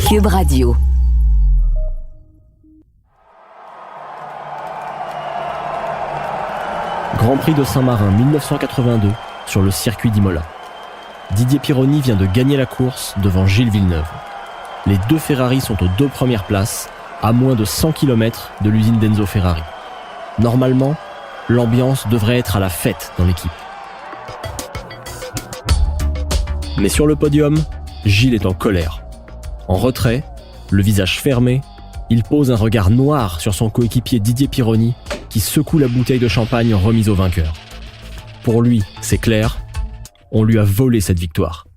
Cube Radio. Grand Prix de Saint-Marin 1982 sur le circuit d'Imola. Didier Pironi vient de gagner la course devant Gilles Villeneuve. Les deux Ferrari sont aux deux premières places, à moins de 100 km de l'usine d'Enzo Ferrari. Normalement, l'ambiance devrait être à la fête dans l'équipe. Mais sur le podium, Gilles est en colère. En retrait, le visage fermé, il pose un regard noir sur son coéquipier Didier Pironi qui secoue la bouteille de champagne remise au vainqueur. Pour lui, c'est clair, on lui a volé cette victoire.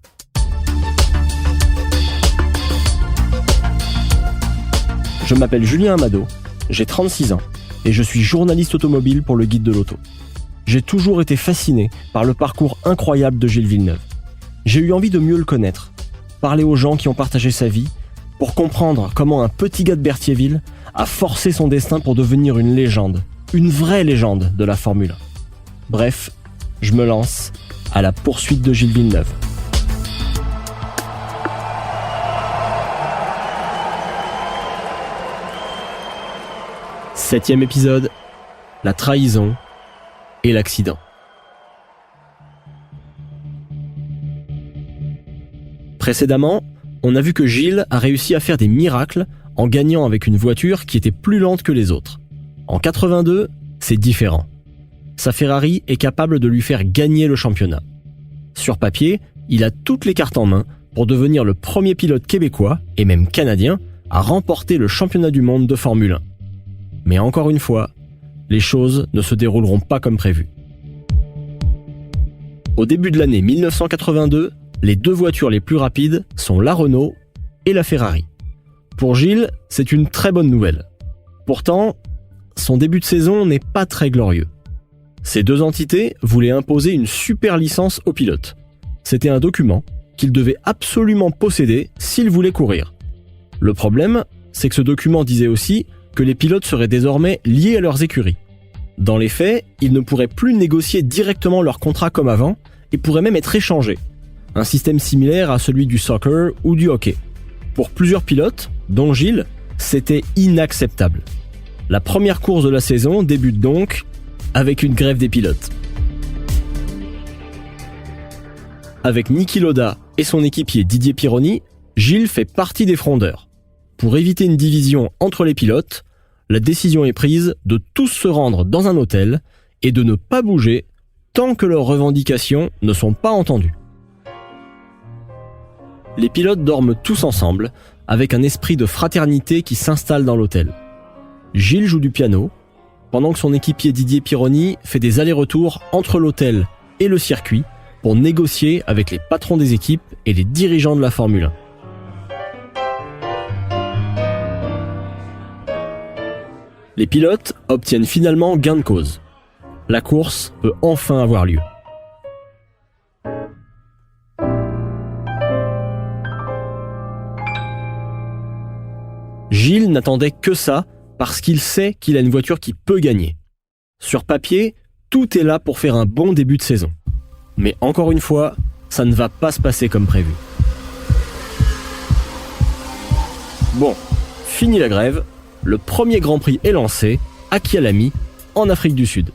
Je m'appelle Julien Amado, j'ai 36 ans et je suis journaliste automobile pour le Guide de l'Auto. J'ai toujours été fasciné par le parcours incroyable de Gilles Villeneuve. J'ai eu envie de mieux le connaître, parler aux gens qui ont partagé sa vie, pour comprendre comment un petit gars de Berthierville a forcé son destin pour devenir une légende, une vraie légende de la Formule 1. Bref, je me lance à la poursuite de Gilles Villeneuve. Septième épisode, la trahison et l'accident. Précédemment, on a vu que Gilles a réussi à faire des miracles en gagnant avec une voiture qui était plus lente que les autres. En 82, c'est différent. Sa Ferrari est capable de lui faire gagner le championnat. Sur papier, il a toutes les cartes en main pour devenir le premier pilote québécois, et même canadien, à remporter le championnat du monde de Formule 1. Mais encore une fois, les choses ne se dérouleront pas comme prévu. Au début de l'année 1982, les deux voitures les plus rapides sont la Renault et la Ferrari. Pour Gilles, c'est une très bonne nouvelle. Pourtant, son début de saison n'est pas très glorieux. Ces deux entités voulaient imposer une super licence aux pilotes. C'était un document qu'il devait absolument posséder s'il voulait courir. Le problème, c'est que ce document disait aussi que les pilotes seraient désormais liés à leurs écuries. Dans les faits, ils ne pourraient plus négocier directement leur contrat comme avant et pourraient même être échangés. Un système similaire à celui du soccer ou du hockey. Pour plusieurs pilotes, dont Gilles, c'était inacceptable. La première course de la saison débute donc avec une grève des pilotes. Avec Niki Lauda et son équipier Didier Pironi, Gilles fait partie des frondeurs. Pour éviter une division entre les pilotes, la décision est prise de tous se rendre dans un hôtel et de ne pas bouger tant que leurs revendications ne sont pas entendues. Les pilotes dorment tous ensemble, avec un esprit de fraternité qui s'installe dans l'hôtel. Gilles joue du piano, pendant que son équipier Didier Pironi fait des allers-retours entre l'hôtel et le circuit pour négocier avec les patrons des équipes et les dirigeants de la Formule 1. Les pilotes obtiennent finalement gain de cause. La course peut enfin avoir lieu. Gilles n'attendait que ça parce qu'il sait qu'il a une voiture qui peut gagner. Sur papier, tout est là pour faire un bon début de saison. Mais encore une fois, ça ne va pas se passer comme prévu. Bon, fini la grève, le premier Grand Prix est lancé, à Kyalami, en Afrique du Sud.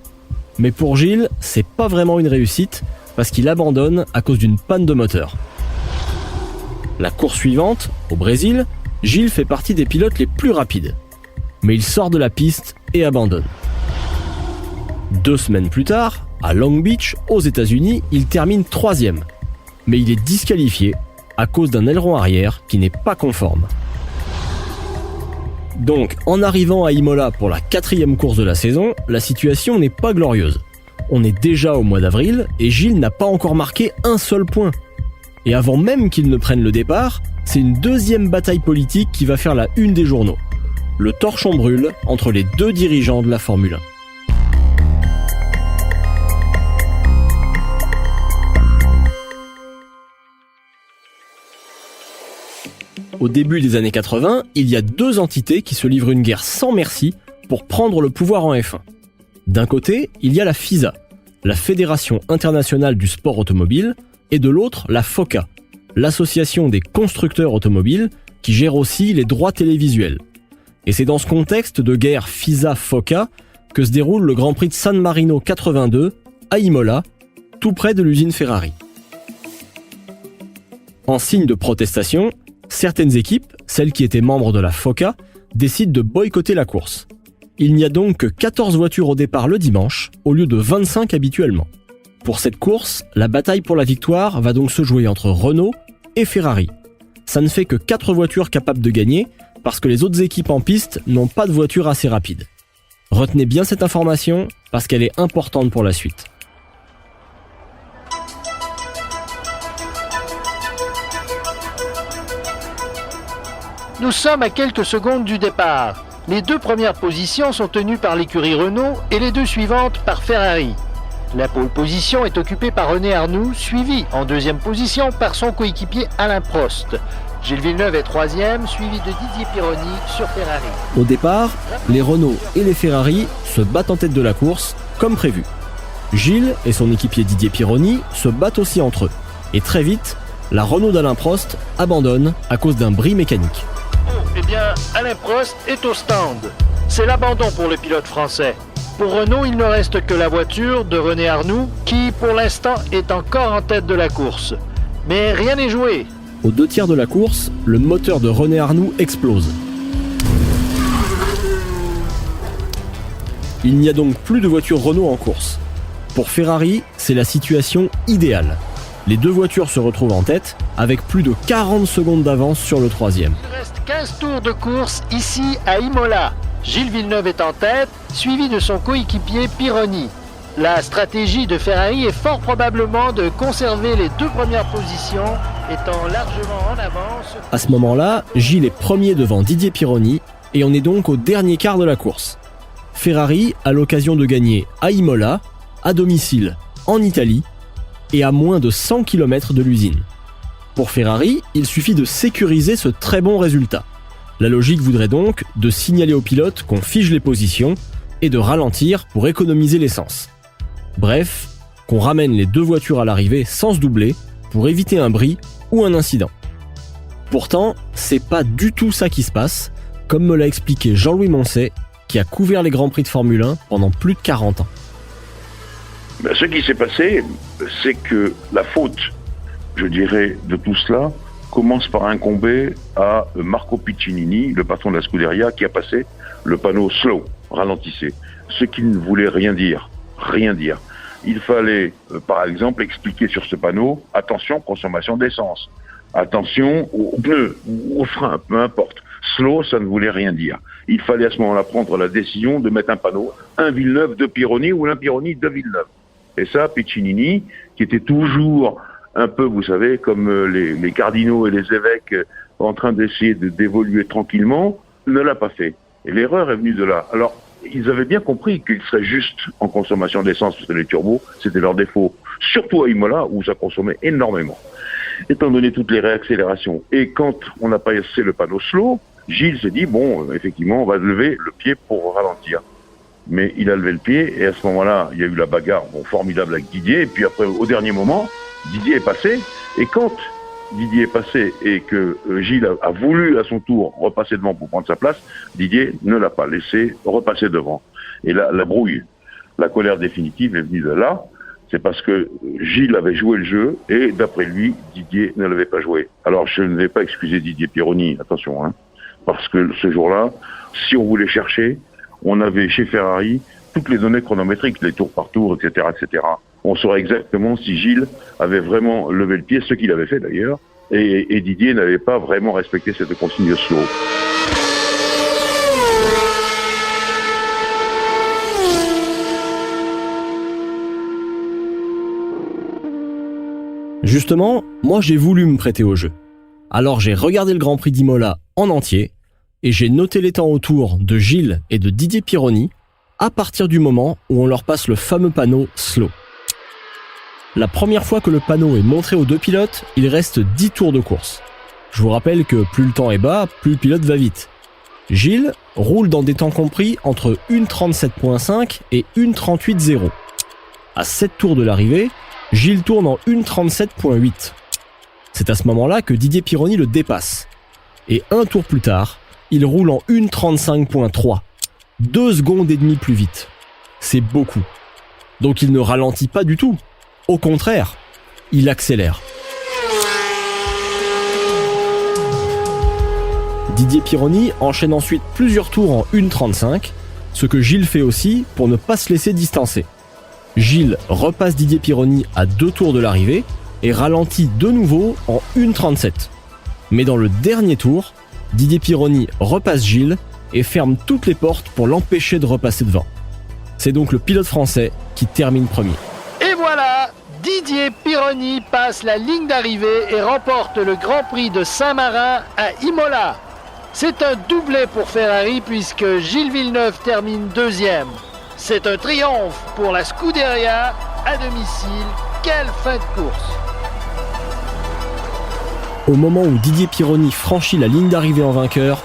Mais pour Gilles, c'est pas vraiment une réussite parce qu'il abandonne à cause d'une panne de moteur. La course suivante, au Brésil, Gilles fait partie des pilotes les plus rapides. Mais il sort de la piste et abandonne. 2 semaines plus tard, à Long Beach, aux États-Unis, il termine 3e. Mais il est disqualifié à cause d'un aileron arrière qui n'est pas conforme. Donc, en arrivant à Imola pour la 4e course de la saison, la situation n'est pas glorieuse. On est déjà au mois d'avril et Gilles n'a pas encore marqué un seul point. Et avant même qu'il ne prenne le départ, c'est une deuxième bataille politique qui va faire la une des journaux. Le torchon brûle entre les deux dirigeants de la Formule 1. Au début des années 80, il y a 2 entités qui se livrent une guerre sans merci pour prendre le pouvoir en F1. D'un côté, il y a la FISA, la Fédération internationale du sport automobile, et de l'autre, la FOCA, l'association des constructeurs automobiles, qui gère aussi les droits télévisuels. Et c'est dans ce contexte de guerre FISA-FOCA que se déroule le Grand Prix de San Marino 82 à Imola, tout près de l'usine Ferrari. En signe de protestation, certaines équipes, celles qui étaient membres de la FOCA, décident de boycotter la course. Il n'y a donc que 14 voitures au départ le dimanche, au lieu de 25 habituellement. Pour cette course, la bataille pour la victoire va donc se jouer entre Renault et Ferrari. Ça ne fait que 4 voitures capables de gagner, parce que les autres équipes en piste n'ont pas de voiture assez rapide. Retenez bien cette information, parce qu'elle est importante pour la suite. Nous sommes à quelques secondes du départ. Les 2 premières positions sont tenues par l'écurie Renault et les 2 suivantes par Ferrari. La pole position est occupée par René Arnoux, suivi en 2e position par son coéquipier Alain Prost. Gilles Villeneuve est 3e, suivi de Didier Pironi sur Ferrari. Au départ, les Renault et les Ferrari se battent en tête de la course, comme prévu. Gilles et son équipier Didier Pironi se battent aussi entre eux. Et très vite, la Renault d'Alain Prost abandonne à cause d'un bris mécanique. Eh bien, Alain Prost est au stand. C'est l'abandon pour le pilote français. Pour Renault, il ne reste que la voiture de René Arnoux, qui pour l'instant est encore en tête de la course. Mais rien n'est joué. Aux 2 tiers de la course, le moteur de René Arnoux explose. Il n'y a donc plus de voiture Renault en course. Pour Ferrari, c'est la situation idéale. Les 2 voitures se retrouvent en tête, avec plus de 40 secondes d'avance sur le 3e. Il reste 15 tours de course ici à Imola. Gilles Villeneuve est en tête, suivi de son coéquipier Pironi. La stratégie de Ferrari est fort probablement de conserver les 2 premières positions, étant largement en avance. À ce moment-là, Gilles est premier devant Didier Pironi, et on est donc au dernier quart de la course. Ferrari a l'occasion de gagner à Imola, à domicile, en Italie, et à moins de 100 km de l'usine. Pour Ferrari, il suffit de sécuriser ce très bon résultat. La logique voudrait donc de signaler aux pilotes qu'on fige les positions et de ralentir pour économiser l'essence. Bref, qu'on ramène les 2 voitures à l'arrivée sans se doubler pour éviter un bris ou un incident. Pourtant, c'est pas du tout ça qui se passe, comme me l'a expliqué Jean-Louis Moncet, qui a couvert les Grands Prix de Formule 1 pendant plus de 40 ans. Ce qui s'est passé, c'est que la faute, je dirais, de tout cela commence par incomber à Marco Piccinini, le patron de la Scuderia, qui a passé le panneau slow, ralentissez, ce qui ne voulait rien dire. Il fallait, par exemple, expliquer sur ce panneau, attention, consommation d'essence, attention aux pneus, aux freins, peu importe. Slow, ça ne voulait rien dire. Il fallait à ce moment-là prendre la décision de mettre un panneau, un Villeneuve de Pironi ou un Pironi de Villeneuve. Et ça, Piccinini, qui était toujours un peu, vous savez, comme les cardinaux et les évêques en train d'essayer d'évoluer tranquillement, ne l'a pas fait. Et l'erreur est venue de là. Alors, ils avaient bien compris qu'ils seraient juste en consommation d'essence, parce que les turbos, c'était leur défaut. Surtout à Imola, où ça consommait énormément, étant donné toutes les réaccélérations. Et quand on n'a pas essayé le panneau slow, Gilles s'est dit, bon, effectivement, on va lever le pied pour ralentir. Mais il a levé le pied, et à ce moment-là, il y a eu la bagarre formidable avec Didier, et puis après, au dernier moment, Didier est passé, et quand Didier est passé et que Gilles a voulu à son tour repasser devant pour prendre sa place, Didier ne l'a pas laissé repasser devant. Et là, la brouille, la colère définitive est venue de là, c'est parce que Gilles avait joué le jeu, et d'après lui, Didier ne l'avait pas joué. Alors je ne vais pas excuser Didier Pironi, attention, parce que ce jour-là, si on voulait chercher, on avait chez Ferrari toutes les données chronométriques, les tours par tour, etc., etc. On saurait exactement si Gilles avait vraiment levé le pied, ce qu'il avait fait d'ailleurs, et Didier n'avait pas vraiment respecté cette consigne slow. Justement, moi j'ai voulu me prêter au jeu. Alors j'ai regardé le Grand Prix d'Imola en entier, et j'ai noté les temps autour de Gilles et de Didier Pironi à partir du moment où on leur passe le fameux panneau slow. La première fois que le panneau est montré aux 2 pilotes, il reste 10 tours de course. Je vous rappelle que plus le temps est bas, plus le pilote va vite. Gilles roule dans des temps compris entre 1.37.5 et 1.38.0. À 7 tours de l'arrivée, Gilles tourne en 1.37.8. C'est à ce moment-là que Didier Pironi le dépasse. Et un tour plus tard, il roule en 1:35.3. 2 secondes et demie plus vite. C'est beaucoup. Donc il ne ralentit pas du tout. Au contraire, il accélère. Didier Pironi enchaîne ensuite plusieurs tours en 1:35, ce que Gilles fait aussi pour ne pas se laisser distancer. Gilles repasse Didier Pironi à 2 tours de l'arrivée et ralentit de nouveau en 1:37. Mais dans le dernier tour, Didier Pironi repasse Gilles et ferme toutes les portes pour l'empêcher de repasser devant. C'est donc le pilote français qui termine premier. Et voilà, Didier Pironi passe la ligne d'arrivée et remporte le Grand Prix de Saint-Marin à Imola. C'est un doublé pour Ferrari puisque Gilles Villeneuve termine deuxième. C'est un triomphe pour la Scuderia à domicile. Quelle fin de course! Au moment où Didier Pironi franchit la ligne d'arrivée en vainqueur,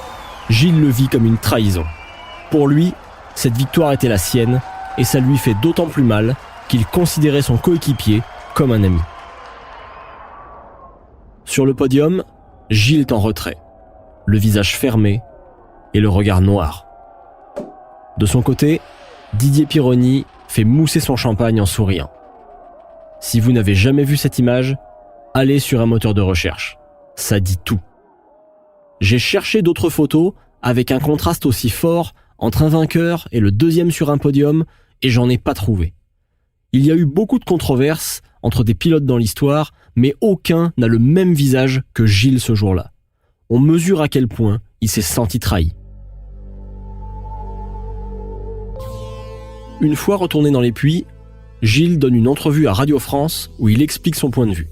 Gilles le vit comme une trahison. Pour lui, cette victoire était la sienne et ça lui fait d'autant plus mal qu'il considérait son coéquipier comme un ami. Sur le podium, Gilles est en retrait, le visage fermé et le regard noir. De son côté, Didier Pironi fait mousser son champagne en souriant. Si vous n'avez jamais vu cette image, allez sur un moteur de recherche. Ça dit tout. J'ai cherché d'autres photos avec un contraste aussi fort entre un vainqueur et le deuxième sur un podium et j'en ai pas trouvé. Il y a eu beaucoup de controverses entre des pilotes dans l'histoire, mais aucun n'a le même visage que Gilles ce jour-là. On mesure à quel point il s'est senti trahi. Une fois retourné dans les puits, Gilles donne une entrevue à Radio France où il explique son point de vue.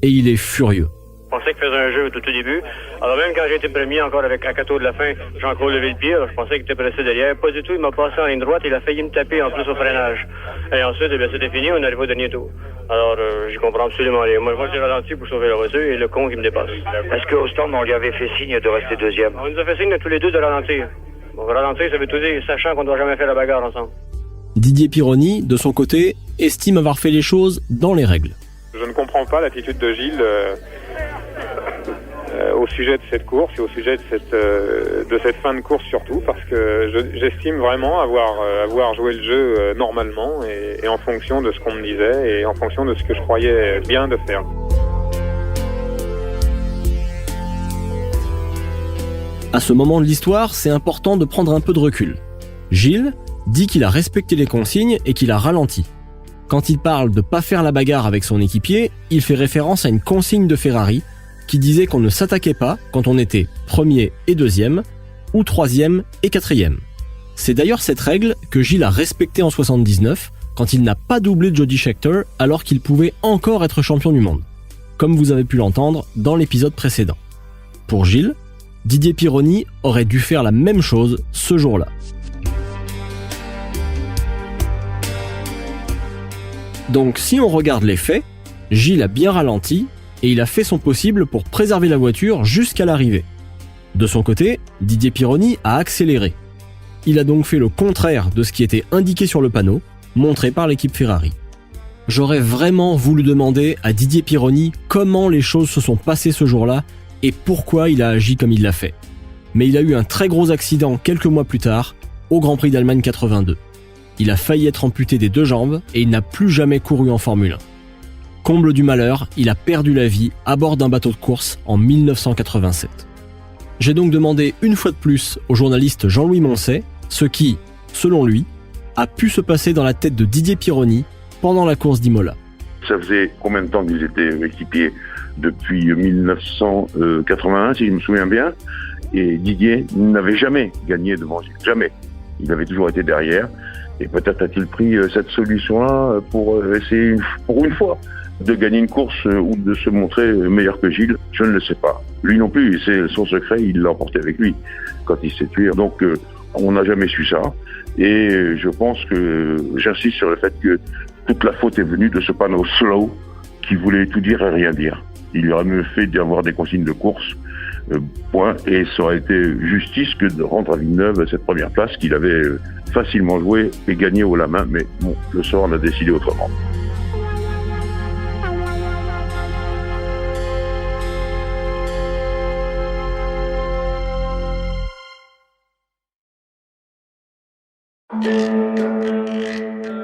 Et il est furieux. Je pensais qu'il faisait un jeu tout au début. Alors même quand j'ai été premier, encore avec un cateau de la fin, Jean-Claude levé le pied, je pensais qu'il était pressé derrière. Pas du tout, il m'a passé en ligne droite, il a failli me taper en plus au freinage. Et ensuite, eh bien, c'était fini, on arrive au dernier tour. Alors, j'y comprends absolument rien. Moi, j'ai ralenti pour sauver la voiture et le con qui me dépasse. Est-ce qu'au stand, on lui avait fait signe de rester deuxième? On nous a fait signe tous les deux de ralentir. Bon, ralentir, ça veut tout dire, sachant qu'on ne doit jamais faire la bagarre ensemble. Didier Pironi, de son côté, estime avoir fait les choses dans les règles. Je ne comprends pas l'attitude de Gilles au sujet de cette course et au sujet de cette fin de course surtout, parce que j'estime vraiment avoir joué le jeu normalement et en fonction de ce qu'on me disait et en fonction de ce que je croyais bien de faire. À ce moment de l'histoire, c'est important de prendre un peu de recul. Gilles dit qu'il a respecté les consignes et qu'il a ralenti. Quand il parle de pas faire la bagarre avec son équipier, il fait référence à une consigne de Ferrari qui disait qu'on ne s'attaquait pas quand on était premier et deuxième, ou troisième et quatrième. C'est d'ailleurs cette règle que Gilles a respectée en 79, quand il n'a pas doublé Jody Scheckter alors qu'il pouvait encore être champion du monde, comme vous avez pu l'entendre dans l'épisode précédent. Pour Gilles, Didier Pironi aurait dû faire la même chose ce jour-là. Donc si on regarde les faits, Gilles a bien ralenti et il a fait son possible pour préserver la voiture jusqu'à l'arrivée. De son côté, Didier Pironi a accéléré. Il a donc fait le contraire de ce qui était indiqué sur le panneau, montré par l'équipe Ferrari. J'aurais vraiment voulu demander à Didier Pironi comment les choses se sont passées ce jour-là et pourquoi il a agi comme il l'a fait. Mais il a eu un très gros accident quelques mois plus tard, au Grand Prix d'Allemagne 82. Il a failli être amputé des 2 jambes et il n'a plus jamais couru en Formule 1. Comble du malheur, il a perdu la vie à bord d'un bateau de course en 1987. J'ai donc demandé une fois de plus au journaliste Jean-Louis Moncet ce qui, selon lui, a pu se passer dans la tête de Didier Pironi pendant la course d'Imola. Ça faisait combien de temps qu'ils étaient équipiers? Depuis 1981, si je me souviens bien. Et Didier n'avait jamais gagné devant Gilles, jamais. Il avait toujours été derrière. Et peut-être a-t-il pris cette solution-là pour essayer, pour une fois, de gagner une course ou de se montrer meilleur que Gilles. Je ne le sais pas. Lui non plus, c'est son secret, il l'a emporté avec lui quand il s'est tué. Donc on n'a jamais su ça. Et je pense que j'insiste sur le fait que toute la faute est venue de ce panneau slow qui voulait tout dire et rien dire. Il aurait mieux fait d'y avoir des consignes de course, point, et ça aurait été justice que de rendre à Villeneuve cette première place qu'il avait facilement jouée et gagnée haut la main, mais bon, le sort en a décidé autrement.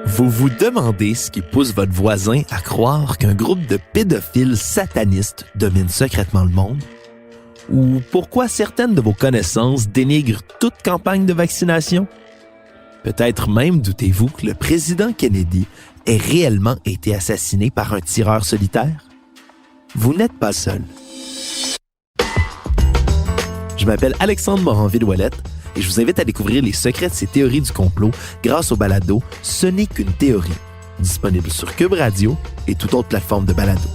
Vous vous demandez ce qui pousse votre voisin à croire qu'un groupe de pédophiles satanistes domine secrètement le monde? Ou pourquoi certaines de vos connaissances dénigrent toute campagne de vaccination? Peut-être même doutez-vous que le président Kennedy ait réellement été assassiné par un tireur solitaire? Vous n'êtes pas seul. Je m'appelle Alexandre Moranville-Ouellette et je vous invite à découvrir les secrets de ces théories du complot grâce au balado « Ce n'est qu'une théorie », disponible sur Cube Radio et toute autre plateforme de balado.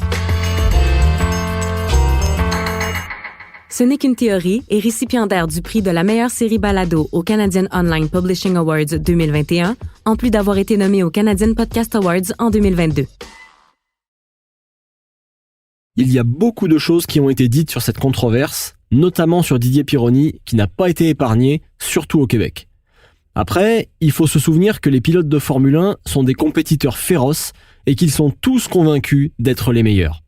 Ce n'est qu'une théorie est récipiendaire du prix de la meilleure série balado au Canadian Online Publishing Awards 2021, en plus d'avoir été nommé au Canadian Podcast Awards en 2022. Il y a beaucoup de choses qui ont été dites sur cette controverse, notamment sur Didier Pironi, qui n'a pas été épargné, surtout au Québec. Après, il faut se souvenir que les pilotes de Formule 1 sont des compétiteurs féroces et qu'ils sont tous convaincus d'être les meilleurs.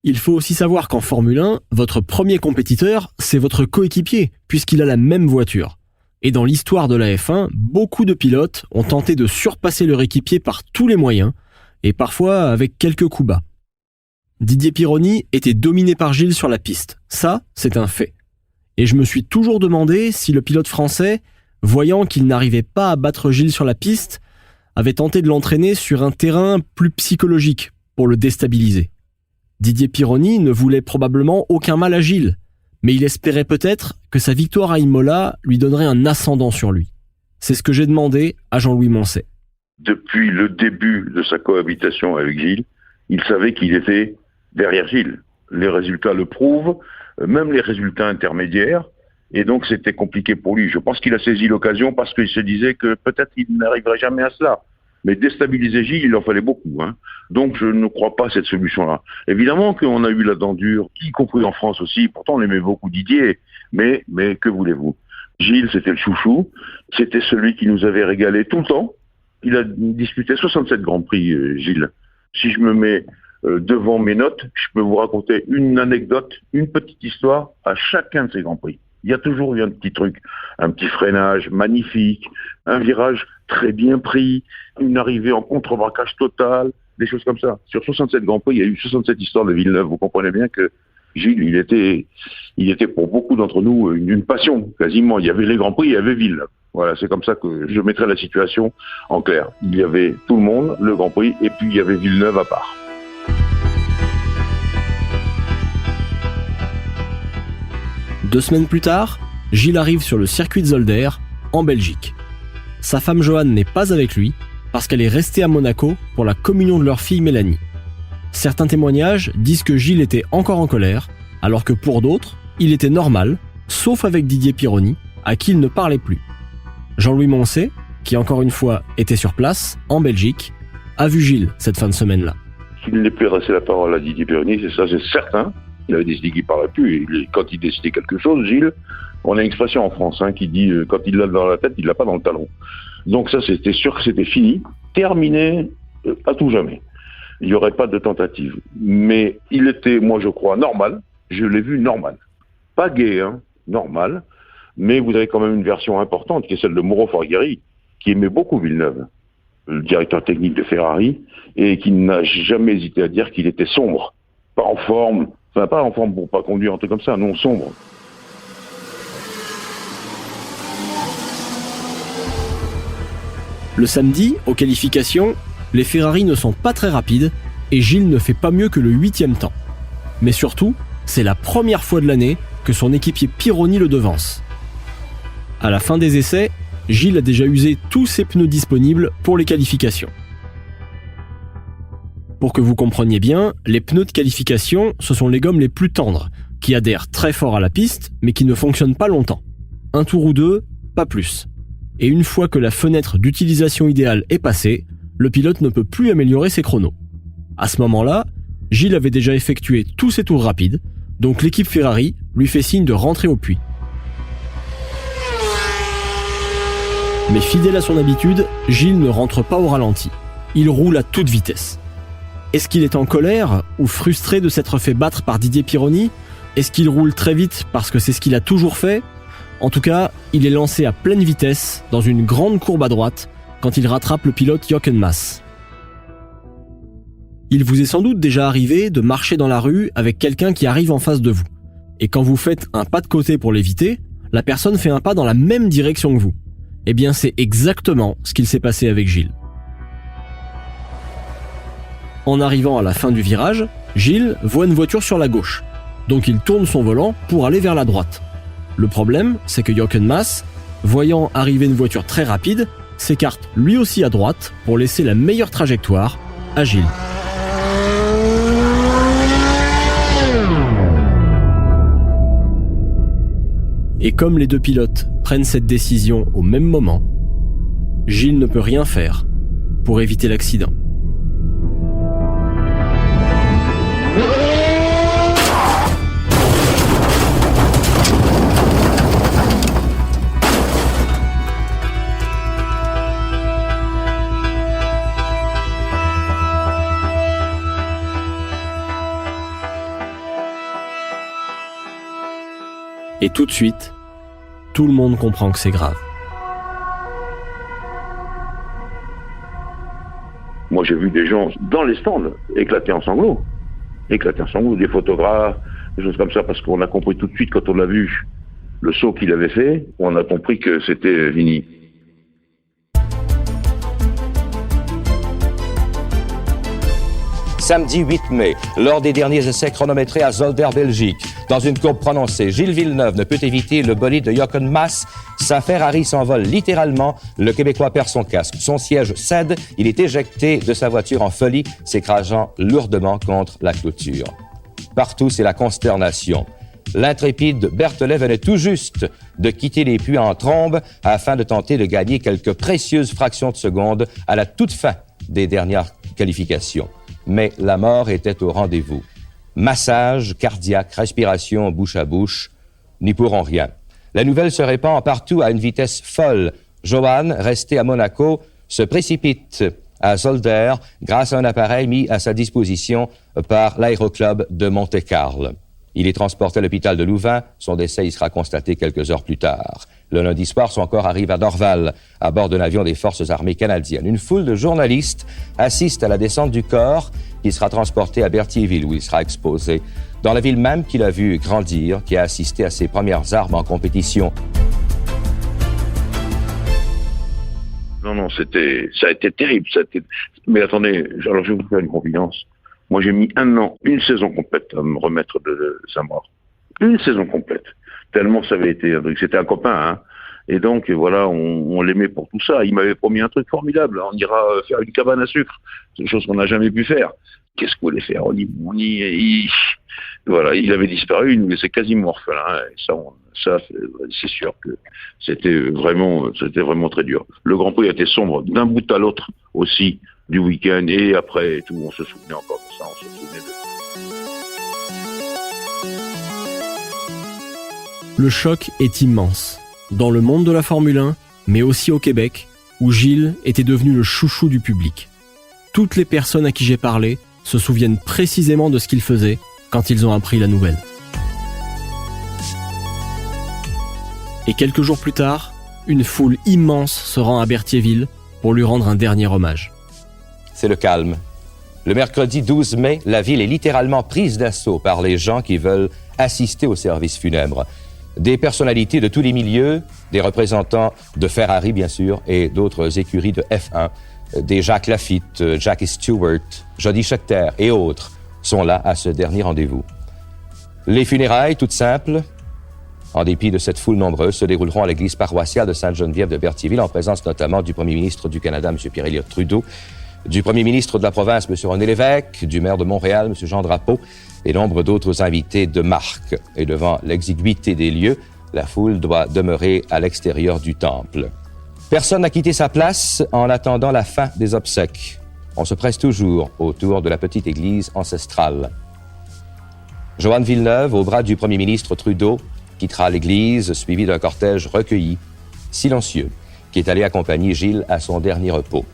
Il faut aussi savoir qu'en Formule 1, votre premier compétiteur, c'est votre coéquipier, puisqu'il a la même voiture. Et dans l'histoire de la F1, beaucoup de pilotes ont tenté de surpasser leur équipier par tous les moyens, et parfois avec quelques coups bas. Didier Pironi était dominé par Gilles sur la piste. Ça, c'est un fait. Et je me suis toujours demandé si le pilote français, voyant qu'il n'arrivait pas à battre Gilles sur la piste, avait tenté de l'entraîner sur un terrain plus psychologique pour le déstabiliser. Didier Pironi ne voulait probablement aucun mal à Gilles, mais il espérait peut-être que sa victoire à Imola lui donnerait un ascendant sur lui. C'est ce que j'ai demandé à Jean-Louis Moncey. Depuis le début de sa cohabitation avec Gilles, il savait qu'il était derrière Gilles. Les résultats le prouvent, même les résultats intermédiaires, et donc c'était compliqué pour lui. Je pense qu'il a saisi l'occasion parce qu'il se disait que peut-être il n'arriverait jamais à cela. Mais déstabiliser Gilles, il en fallait beaucoup. Donc je ne crois pas à cette solution-là. Évidemment qu'on a eu la dent dure, y compris en France aussi. Pourtant on aimait beaucoup Didier, mais que voulez-vous? Gilles, c'était le chouchou. C'était celui qui nous avait régalé tout le temps. Il a disputé 67 Grands Prix, Gilles. Si je me mets devant mes notes, je peux vous raconter une anecdote, une petite histoire à chacun de ces Grands Prix. Il y a toujours eu un petit truc, un petit freinage magnifique, un virage très bien pris, une arrivée en contre-braquage total, des choses comme ça. Sur 67 Grands Prix, il y a eu 67 histoires de Villeneuve. Vous comprenez bien que Gilles, il était pour beaucoup d'entre nous une passion, quasiment. Il y avait les Grands Prix, il y avait Villeneuve. Voilà, c'est comme ça que je mettrais la situation en clair. Il y avait tout le monde, le Grand Prix, et puis il y avait Villeneuve à part. Deux semaines plus tard, Gilles arrive sur le circuit de Zolder, en Belgique. Sa femme Johanne n'est pas avec lui, parce qu'elle est restée à Monaco pour la communion de leur fille Mélanie. Certains témoignages disent que Gilles était encore en colère, alors que pour d'autres, il était normal, sauf avec Didier Pironi, à qui il ne parlait plus. Jean-Louis Moncey, qui encore une fois était sur place, en Belgique, a vu Gilles cette fin de semaine-là. Qu'il n'ait plus adressé la parole à Didier Pironi, c'est certain. Il avait décidé qu'il ne parlait plus. Et quand il décidait quelque chose, Gilles, on a une expression en France qui dit quand il l'a dans la tête, il l'a pas dans le talon. Donc ça, c'était sûr que c'était fini, terminé à tout jamais. Il n'y aurait pas de tentative. Mais il était, moi je crois, normal. Je l'ai vu normal. Pas gai, normal. Mais vous avez quand même une version importante qui est celle de Mauro Forghieri, qui aimait beaucoup Villeneuve, le directeur technique de Ferrari, et qui n'a jamais hésité à dire qu'il était sombre. Pas en forme pour pas conduire un truc comme ça, non, sombre. Le samedi, aux qualifications, les Ferrari ne sont pas très rapides et Gilles ne fait pas mieux que le 8e temps. Mais surtout, c'est la première fois de l'année que son équipier Pironi le devance. À la fin des essais, Gilles a déjà usé tous ses pneus disponibles pour les qualifications. Pour que vous compreniez bien, les pneus de qualification, ce sont les gommes les plus tendres, qui adhèrent très fort à la piste, mais qui ne fonctionnent pas longtemps. Un tour ou deux, pas plus. Et une fois que la fenêtre d'utilisation idéale est passée, le pilote ne peut plus améliorer ses chronos. À ce moment-là, Gilles avait déjà effectué tous ses tours rapides, donc l'équipe Ferrari lui fait signe de rentrer au puits. Mais fidèle à son habitude, Gilles ne rentre pas au ralenti. Il roule à toute vitesse. Est-ce qu'il est en colère ou frustré de s'être fait battre par Didier Pironi? Est-ce qu'il roule très vite parce que c'est ce qu'il a toujours fait? En tout cas, il est lancé à pleine vitesse dans une grande courbe à droite quand il rattrape le pilote Jochen Mass. Il vous est sans doute déjà arrivé de marcher dans la rue avec quelqu'un qui arrive en face de vous. Et quand vous faites un pas de côté pour l'éviter, la personne fait un pas dans la même direction que vous. Eh bien, c'est exactement ce qu'il s'est passé avec Gilles. En arrivant à la fin du virage, Gilles voit une voiture sur la gauche. Donc il tourne son volant pour aller vers la droite. Le problème, c'est que Jochen Mass, voyant arriver une voiture très rapide, s'écarte lui aussi à droite pour laisser la meilleure trajectoire à Gilles. Et comme les deux pilotes prennent cette décision au même moment, Gilles ne peut rien faire pour éviter l'accident. Et tout de suite, tout le monde comprend que c'est grave. Moi, j'ai vu des gens dans les stands éclater en sanglots. Des photographes, des choses comme ça, parce qu'on a compris tout de suite, quand on a vu le saut qu'il avait fait, on a compris que c'était fini. Samedi 8 mai, lors des derniers essais chronométrés à Zolder, Belgique, dans une courbe prononcée, Gilles Villeneuve ne peut éviter le bolide de Jochen Mass. Sa Ferrari s'envole littéralement. Le Québécois perd son casque. Son siège cède. Il est éjecté de sa voiture en folie, s'écrasant lourdement contre la clôture. Partout, c'est la consternation. L'intrépide Berthollet venait tout juste de quitter les puits en trombe afin de tenter de gagner quelques précieuses fractions de seconde à la toute fin des dernières qualifications. Mais la mort était au rendez-vous. Massage, cardiaque, respiration bouche à bouche, n'y pourront rien. La nouvelle se répand partout à une vitesse folle. Johan, resté à Monaco, se précipite à Zolder grâce à un appareil mis à sa disposition par l'aéroclub de Monte-Carlo. Il est transporté à l'hôpital de Louvain. Son décès y sera constaté quelques heures plus tard. Le lundi soir, son corps arrive à Dorval, à bord d'un avion des Forces armées canadiennes. Une foule de journalistes assiste à la descente du corps qui sera transporté à Berthierville, où il sera exposé. Dans la ville même qu'il a vu grandir, qui a assisté à ses premières armes en compétition. Non, ça a été terrible. Mais attendez, alors je vais vous faire une confidence. Moi, j'ai mis 1 an, une saison complète à me remettre de sa mort. Une saison complète. Tellement ça avait été un truc. C'était un copain, hein. Et donc, voilà, on l'aimait pour tout ça. Il m'avait promis un truc formidable. On ira faire une cabane à sucre. C'est une chose qu'on n'a jamais pu faire. Qu'est-ce qu'on voulait faire? Voilà, il avait disparu, il nous laissait quasiment orphelin. Et ça, c'est sûr que c'était vraiment très dur. Le Grand Prix a été sombre d'un bout à l'autre aussi du week-end et après tout, on se souvenait encore de ça, on se souvenait de... Le choc est immense, dans le monde de la Formule 1, mais aussi au Québec, où Gilles était devenu le chouchou du public. Toutes les personnes à qui j'ai parlé se souviennent précisément de ce qu'il faisait quand ils ont appris la nouvelle. Et quelques jours plus tard, une foule immense se rend à Berthierville pour lui rendre un dernier hommage. C'est le calme. Le mercredi 12 mai, la ville est littéralement prise d'assaut par les gens qui veulent assister au service funèbre. Des personnalités de tous les milieux, des représentants de Ferrari bien sûr, et d'autres écuries de F1, des Jacques Lafitte, Jackie Stewart, Jody Scheckter et autres sont là à ce dernier rendez-vous. Les funérailles, toutes simples, en dépit de cette foule nombreuse, se dérouleront à l'église paroissiale de Sainte-Geneviève de Berthierville, en présence notamment du premier ministre du Canada, M. Pierre-Éliott Trudeau, du premier ministre de la province, M. René Lévesque, du maire de Montréal, M. Jean Drapeau, et nombre d'autres invités de marque. Et devant l'exiguïté des lieux, la foule doit demeurer à l'extérieur du temple. Personne n'a quitté sa place en attendant la fin des obsèques. On se presse toujours autour de la petite église ancestrale. Johan Villeneuve, au bras du premier ministre Trudeau, quittera l'église, suivi d'un cortège recueilli, silencieux, qui est allé accompagner Gilles à son dernier repos.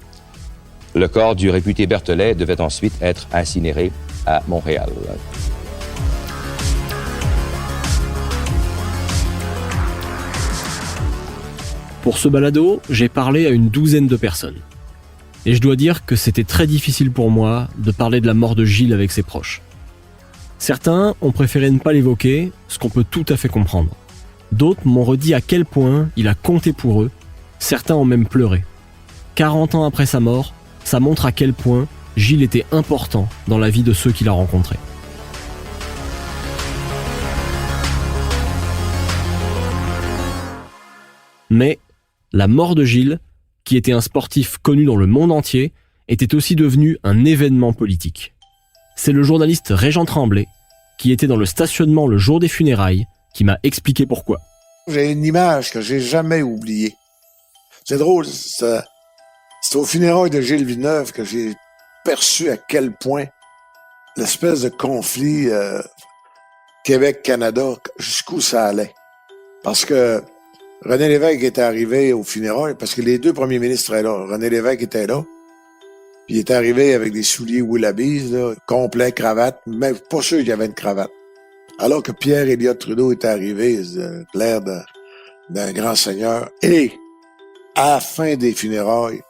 Le corps du réputé Berthollet devait ensuite être incinéré à Montréal. Pour ce balado, j'ai parlé à une douzaine de personnes. Et je dois dire que c'était très difficile pour moi de parler de la mort de Gilles avec ses proches. Certains ont préféré ne pas l'évoquer, ce qu'on peut tout à fait comprendre. D'autres m'ont redit à quel point il a compté pour eux. Certains ont même pleuré. 40 ans après sa mort, ça montre à quel point Gilles était important dans la vie de ceux qu'il a rencontrés. Mais la mort de Gilles, qui était un sportif connu dans le monde entier, était aussi devenu un événement politique. C'est le journaliste Régent Tremblay, qui était dans le stationnement le jour des funérailles, qui m'a expliqué pourquoi. J'ai une image que j'ai jamais oubliée. C'est drôle, c'est au funérailles de Gilles Villeneuve que j'ai perçu à quel point l'espèce de conflit Québec-Canada, jusqu'où ça allait. Parce que René Lévesque était arrivé au funérailles, parce que les deux premiers ministres étaient là. René Lévesque était là, puis il était arrivé avec des souliers Willoughbys, là, complet, cravate, mais pas sûr qu'il y avait une cravate. Alors que Pierre Elliott Trudeau était arrivé, l'air d'un grand seigneur. Et, à la fin des funérailles,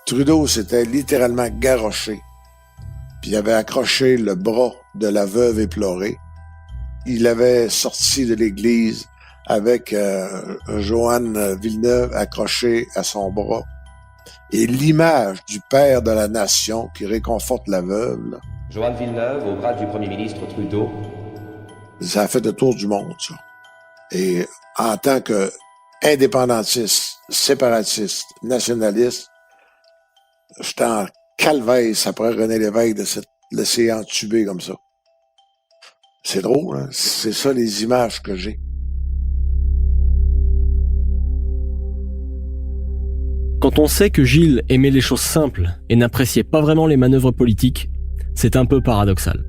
Trudeau s'était littéralement garroché, puis il avait accroché le bras de la veuve éplorée. Il avait sorti de l'église avec Joanne Villeneuve accrochée à son bras. Et l'image du père de la nation qui réconforte la veuve, là, Joanne Villeneuve, au bras du premier ministre Trudeau. Ça a fait le tour du monde, ça. Et en tant que indépendantiste, séparatiste, nationaliste, j'étais en calvaise après René Lévesque de se laisser entuber comme ça. C'est drôle, hein? C'est ça les images que j'ai. Quand on sait que Gilles aimait les choses simples et n'appréciait pas vraiment les manœuvres politiques, c'est un peu paradoxal.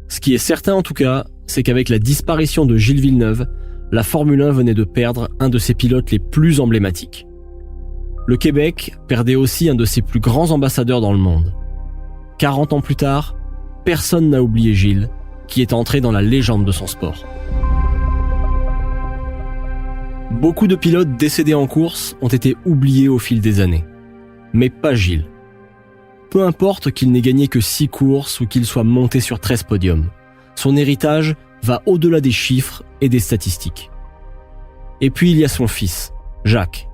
Ce qui est certain en tout cas, c'est qu'avec la disparition de Gilles Villeneuve, la Formule 1 venait de perdre un de ses pilotes les plus emblématiques. Le Québec perdait aussi un de ses plus grands ambassadeurs dans le monde. 40 ans plus tard, personne n'a oublié Gilles, qui est entré dans la légende de son sport. Beaucoup de pilotes décédés en course ont été oubliés au fil des années. Mais pas Gilles. Peu importe qu'il n'ait gagné que 6 courses ou qu'il soit monté sur 13 podiums, son héritage va au-delà des chiffres et des statistiques. Et puis il y a son fils, Jacques,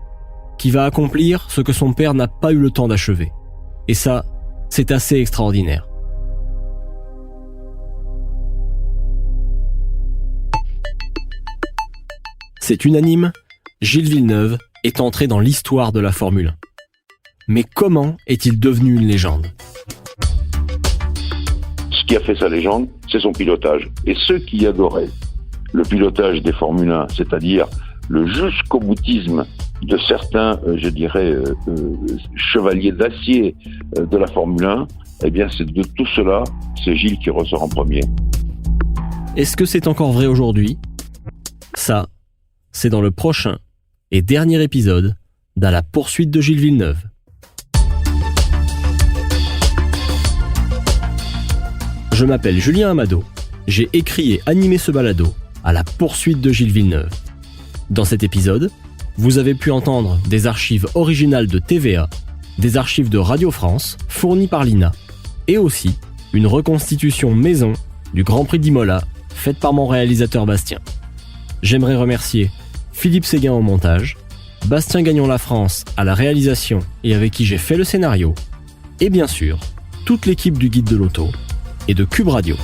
qui va accomplir ce que son père n'a pas eu le temps d'achever. Et ça, c'est assez extraordinaire. C'est unanime, Gilles Villeneuve est entré dans l'histoire de la Formule 1. Mais comment est-il devenu une légende ? Ce qui a fait sa légende, c'est son pilotage. Et ceux qui adoraient le pilotage des Formule 1, c'est-à-dire le jusqu'au boutisme de certains, chevaliers d'acier de la Formule 1, eh bien, c'est de tout cela, c'est Gilles qui ressort en premier. Est-ce que c'est encore vrai aujourd'hui ? Ça, c'est dans le prochain et dernier épisode d'À la poursuite de Gilles Villeneuve. Je m'appelle Julien Amado, j'ai écrit et animé ce balado à la poursuite de Gilles Villeneuve. Dans cet épisode, vous avez pu entendre des archives originales de TVA, des archives de Radio France fournies par l'INA et aussi une reconstitution maison du Grand Prix d'Imola faite par mon réalisateur Bastien. J'aimerais remercier Philippe Séguin au montage, Bastien Gagnon-Lafrance à la réalisation et avec qui j'ai fait le scénario, et bien sûr, toute l'équipe du Guide de l'Auto et de Cube Radio.